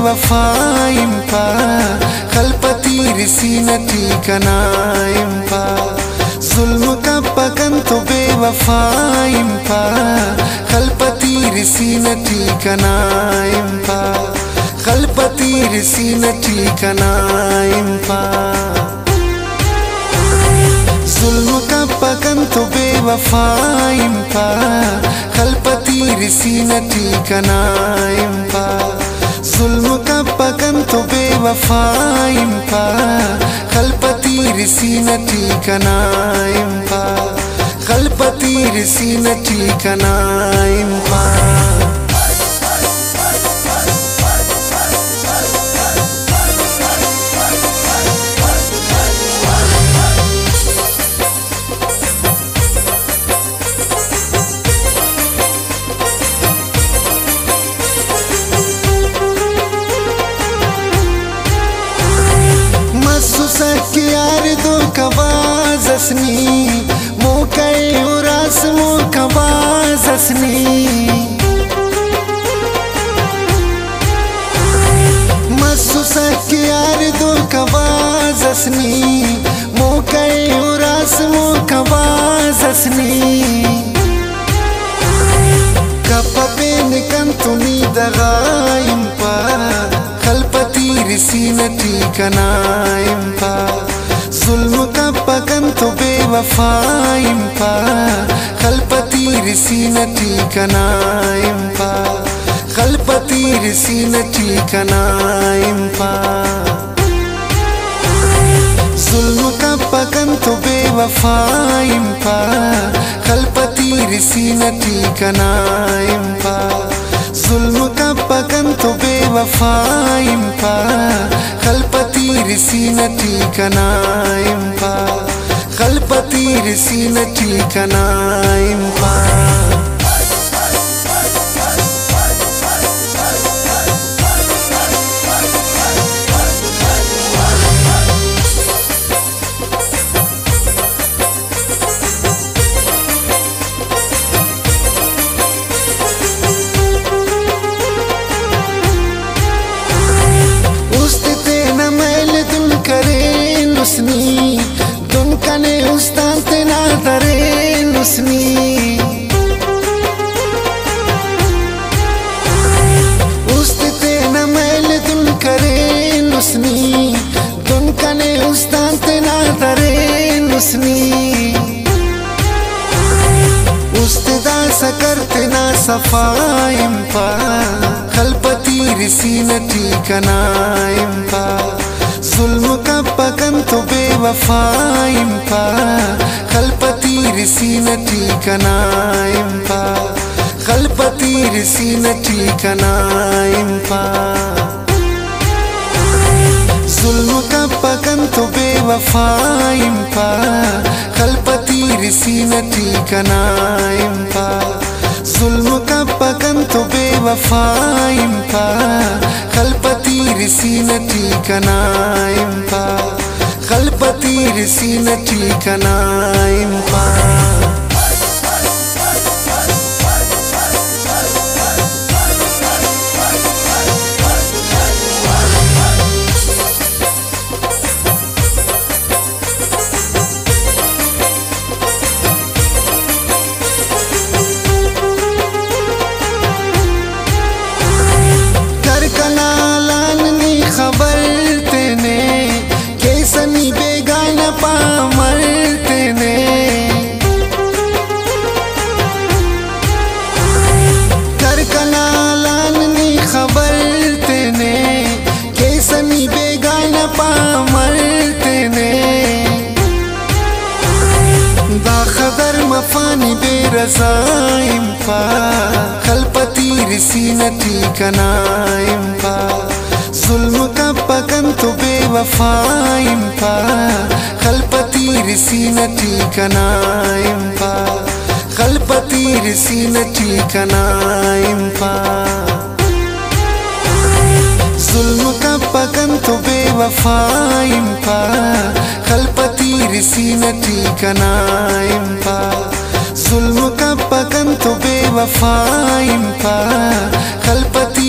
बेवफाइम पा खलपति रिसीनटी कनाइम पा जुल्म का पकन तो बेवफाइम पा खलपति रिसीनटी कनाइम पा खलपति रिसीनटी कनाइम पा जुल्म का पकन तो बेवफाइम पा खलपति रिसीनटी कनाइम पा जुल्म का पकन तो बेवफाइम पा खलपति रिसीनटी कनाइम पा खलपति रिसीनटी कनाइम पा यार दो कबाजसनी मोकई उरास मो कबाजसनी मसुसक यार दो कबाजसनी मोकई उरास मो कबाजसनी कपपेन कंतुनी दगाइम पा खलपति रिसीनटी कनाइम पा जुल्म का पकन तो बेवफाइम पा खलपति रिसीनटी कनाइम पा खलपति रिसीनटी कनाइम पा जुल्म का पकन तो बेवफाइम पा खलपति रिसीनटी कनाइम पा जुल्म का पकन तो बेवफाइम पा खलपति रिसीनटी कनाइम पा खलपति रिसीनटी कनाइम पा दुन कने उस्तान ते ना दरे नुसनी उस्ते न मैल दुन करे नुसनी दुन कने उस्तान ते ना दरे नुसनी उस्तेदा सकरते ना सफाइम पा खलपति रिसीनटी कनाइम पा जुल्म का पकन तो बेवफाइम पा खलपति रिसीनटी कनाइम पा खलपति रिसीनटी कनाइम पा जुल्म का पकन तो बेवफाइम पा खलपति रिसीनटी कनाइम पा जुल्म का पकन तो बेवफाइम पा खलपति रिसीनटी कनाइम पा खलपति रिसीनटी कनाइम पा खबर तेने कैसनी बेगाना पामर तेने कर कनालानी खबर तेने कैसनी बेगाना पामर तेने दा खबर मफानी बेरज़ाइम पा खलपति रिसीनटी कनाइम पा जुल्म का पकन तो बेवफाइम पा खलपति रिसीनटी कनाइम पा खलपति रिसीनटी कनाइम पा जुल्म का पकन तो बेवफाइम पा खलपति रिसीनटी कनाइम पा जुल्म का पकन तो बेवफाइम पा खलपति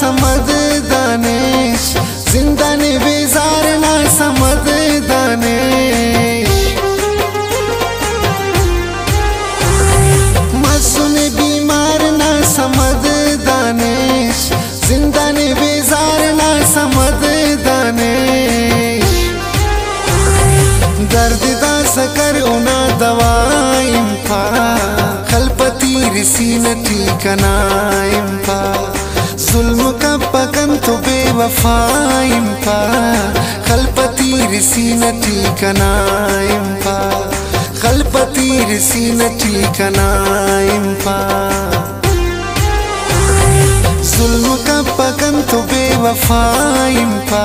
समद दानेश जिंदाने बेजार ना समद दानेश मसूने बीमार ना समद दानेश जिंदाने बेजार ना समद दानेश दर्द दा सकर उना दवाइम पा खलपति रिसीन ठीकना इम्पा जुल्म का पकन तो बेवफाइम पा खलपति रिसीना ठीकना इम्पा खलपति रिसीना ठीकना इम्पा जुल्म का पकन तो बेवफाइम पा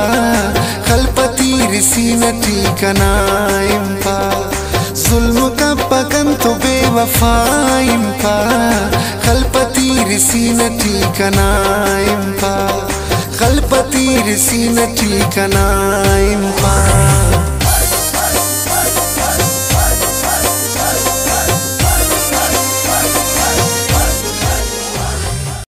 खलपति रिसीना ठीकना इम्पा जुल्म का पकन तो बेवफाइम पा खलपति रिसीना ठीकना इम्पा खलपति रिसीना ठीकना इम्पा